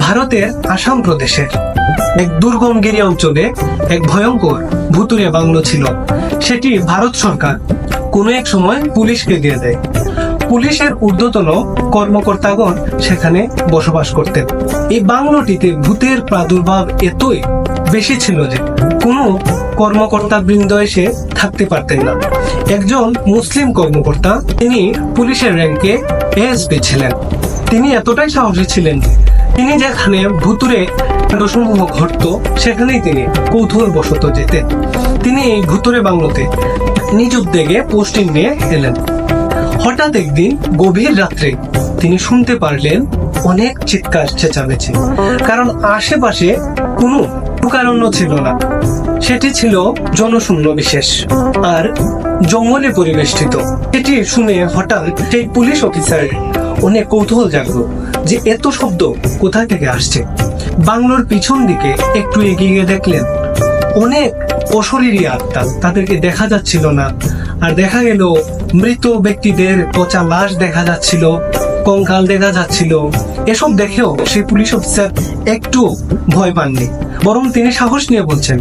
ভারতের আসাম প্রদেশের এক দুর্গম গিরি অঞ্চলে এক ভয়ঙ্কর ভুতুড়ে বাংলো ছিল। সেটি ভারত সরকার কোনো এক সময় পুলিশকে দিয়ে দেয়। পুলিশের ঊর্ধ্বতন কর্মকর্তাগণ সেখানে বসবাস করতেন। এই বাংলোটিতে ভূতের প্রাদুর্ভাব এতই বেশি ছিল যে কোনো কর্মকর্তা বৃন্দ এসে থাকতে পারতেন না। একজন মুসলিম কর্মকর্তা, তিনি পুলিশের র্যাঙ্কে এএসপি ছিলেন। তিনি এতটাই সাহসী ছিলেন যে তিনি যেখানে ভুতুরে কাণ্ডসমূহ ঘটত সেখানেই তিনি কৌতূহল বশত যেতেন। তিনি এই ভুতুরে বাংলোতে নিজ উদ্যোগে পোস্টিং নিয়ে এলেন। হঠাৎ একদিন গভীর রাত্রে তিনি শুনতে পারলেন অনেক চিৎকার চেঁচামেচি, কারণ আশেপাশে কোনো প্রকারণ্য ছিল না। সেটি ছিল জনশূন্য বিশেষ আর জঙ্গলে পরিবেষ্টিত। এটি শুনে হঠাৎ সেই পুলিশ অফিসার অনেক কৌতূহল জাগলো যে এত শব্দ কোথা থেকে আসছে। বাংলোর পিছন দিকে একটু এগিয়ে গিয়ে দেখলেন অনেক অশরীরী আত্মা, তাদেরকে দেখা যাচ্ছিল না। আর দেখা গেল মৃত ব্যক্তিদের পচা লাশ দেখা যাচ্ছিল, কঙ্কাল দেখা যাচ্ছিল। এসব দেখেও সেই পুলিশ অফিসার একটু ভয় পাননি, বরং তিনি সাহস নিয়ে বলছেন,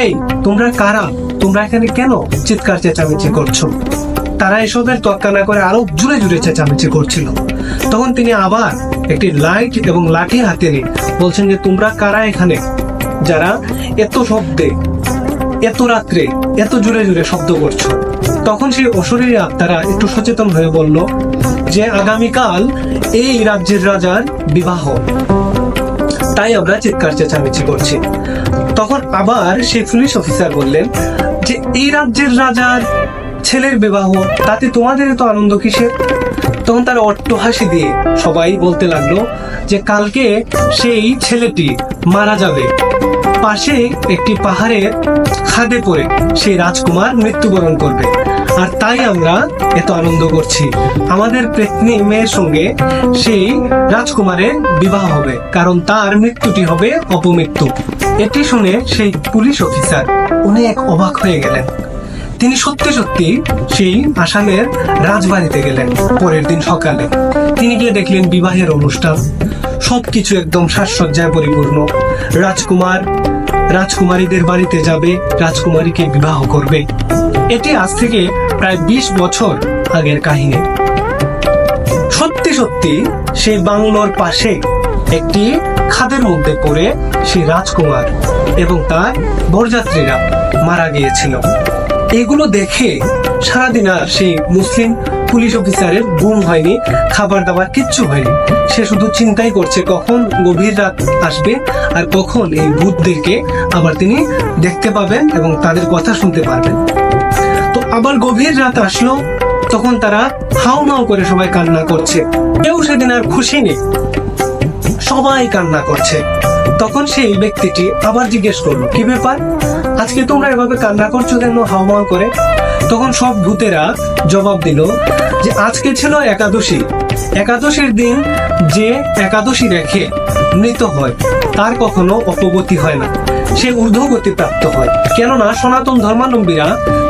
এই তোমরা কারা? তোমরা এখানে কেন চিৎকার চেঁচামেচি করছো? তারা এসবের তোয়াক্কা না করে আরো জোরে জোরে চেঁচামেচি করছিল। তখন তিনি আবার একটি লাইট এবং লাঠি হাতে নিয়ে বলছেন যে তোমরা কারা এখানে, যারা এত শব্দে, এত রাত্রে এত জোরে জোরে শব্দ করছো? তখন সেই অশরীরী আত্মারা একটু সচেতন হয়ে বলল যে আগামীকাল এই রাজ্যের রাজার বিবাহ, তাই আমরা চিৎকার চেঁচামেচি করছি। তখন আবার সেই পুলিশ অফিসার বললেন যে এই রাজ্যের রাজার ছেলের বিবাহ, তাতে তোমাদের তো আনন্দ কিসের? তখন তারা অট্টহাসি দিয়ে সবাই বলতে লাগলো যে কালকে সেই ছেলেটি মারা যাবে, পাশে একটি পাহাড়ের খাদে পড়ে সেই রাজকুমার মৃত্যুবরণ করবে, আর তাই আমরা এত আনন্দ করছি। আমাদের পেত্নী মেয়ের সঙ্গে সেই রাজকুমারের বিবাহ হবে, কারণ তার মৃত্যুটি হবে অপমৃত্যু। এটি শুনে সেই পুলিশ অফিসার অনেক অবাক হয়ে গেলেন। তিনি সত্যি সত্যি সেই আসামের রাজবাড়িতে গেলেন। পরের দিন সকালে তিনি গিয়ে দেখলেন বিবাহের অনুষ্ঠান, সবকিছু একদম সাজসজ্জায় পরিপূর্ণ। রাজকুমার রাজকুমারীদের বাড়িতে যাবে, রাজকুমারীকে বিবাহ করবে। এটি আজ থেকে প্রায় 20 বছর আগের কাহিনী। সত্যি সত্যি সেই বাংলোর পাশে একটি খাদের মধ্যে পড়ে সেই রাজকুমার এবং তার বরযাত্রীরা মারা গিয়েছিল। এগুলো দেখে সারাদিন আর সেই মুসলিম পুলিশ অফিসারের ঘুম হয়নি, খাবার দাবার কিচ্ছু হয়নি। সে শুধু চিন্তাই করছে কখন গভীর রাত আসবে আর কখন এই ভূতদেরকে আবার তিনি দেখতে পাবেন এবং তাদের কথা শুনতে পারবেন। তো আবার গভীর রাত আসলো, তখন তারা হাউ মাউ করে সবাই কান্না করছে। কেউ সেদিন আর খুশি নেই, সবাই কান্না করছে। তখন সেই ব্যক্তিটি আবার জিজ্ঞেস করলো, কি ব্যাপার, আজকে তোমরা এভাবে কান্না করছো কেন হাওমাও করে? তখন সব ভূতেরা জবাব দিল যে আজকে ছিল একাদশী। একাদশীর দিন যে একাদশী রেখে মৃত হয় তার কখনো অপগতি হয় না, সে ঊর্ধ্বগতি প্রাপ্ত হয়। কেননা সনাতন ধর্মাবলম্বীরা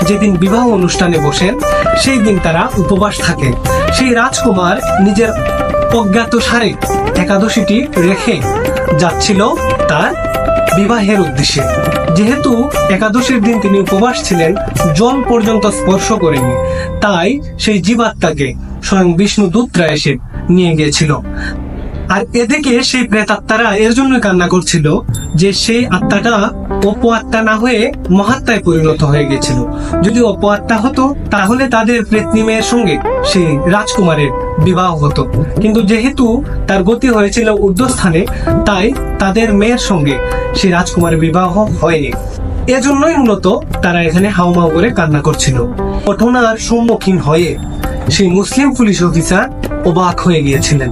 যেদিন বিবাহ অনুষ্ঠানে বসেন সেই দিন তারা উপবাস থাকে। সেই রাজকুমার নিজের অজ্ঞাত সারে একাদশীটি রেখে যাচ্ছিল তার বিবাহের উদ্দেশ্যে। যেহেতু একাদশীর দিন তিনি উপবাস ছিলেন, জল পর্যন্ত স্পর্শ করেনি, তাই সেই জীবাত্মাকে স্বয়ং বিষ্ণু দূতরা এসে নিয়ে গিয়েছিল। আর এদিকে সেই প্রেতাত্মারা এর জন্য কান্না করছিল যে সেই আত্মাটা অপআত্মা না হয়ে মহাত্মায় পরিণত হয়ে গেছিল। যদি অপআত্মা হতো তাহলে তাদের প্রেতনী মেয়ের সঙ্গে সেই রাজকুমারের বিবাহ হতো, কিন্তু যেহেতু তার গতি হয়েছিল ঊর্ধ্বস্থানে, তাই তাদের মেয়ের সঙ্গে সেই রাজকুমারের বিবাহ হয়নি। এজন্যই মূলত তারা এখানে হাউমাউ করে কান্না করছিল। ঘটনার সম্মুখীন হয়ে সেই মুসলিম পুলিশ অফিসার অবাক হয়ে গিয়েছিলেন।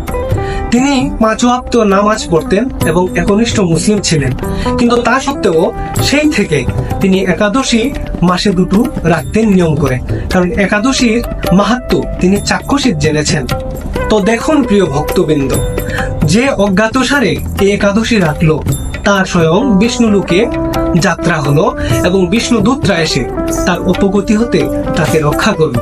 তিনি 5 ওয়াক্ত নামাজ পড়তেন এবং একনিষ্ঠ মুসলিম ছিলেন, কিন্তু তা সত্ত্বেও সেই থেকে তিনি একাদশী মাসে 2টো রাখতেন নিয়ম করে, কারণ একাদশীর মাহাত্ম্য তিনি চাক্ষুষিক জেনেছেন। তো দেখুন প্রিয় ভক্তবৃন্দ, যে অজ্ঞাতসারে এই একাদশী রাখলো তার স্বয়ং বিষ্ণুলোকে যাত্রা হলো এবং বিষ্ণু দূতরা এসে তার অপগতি হতে তাকে রক্ষা করল।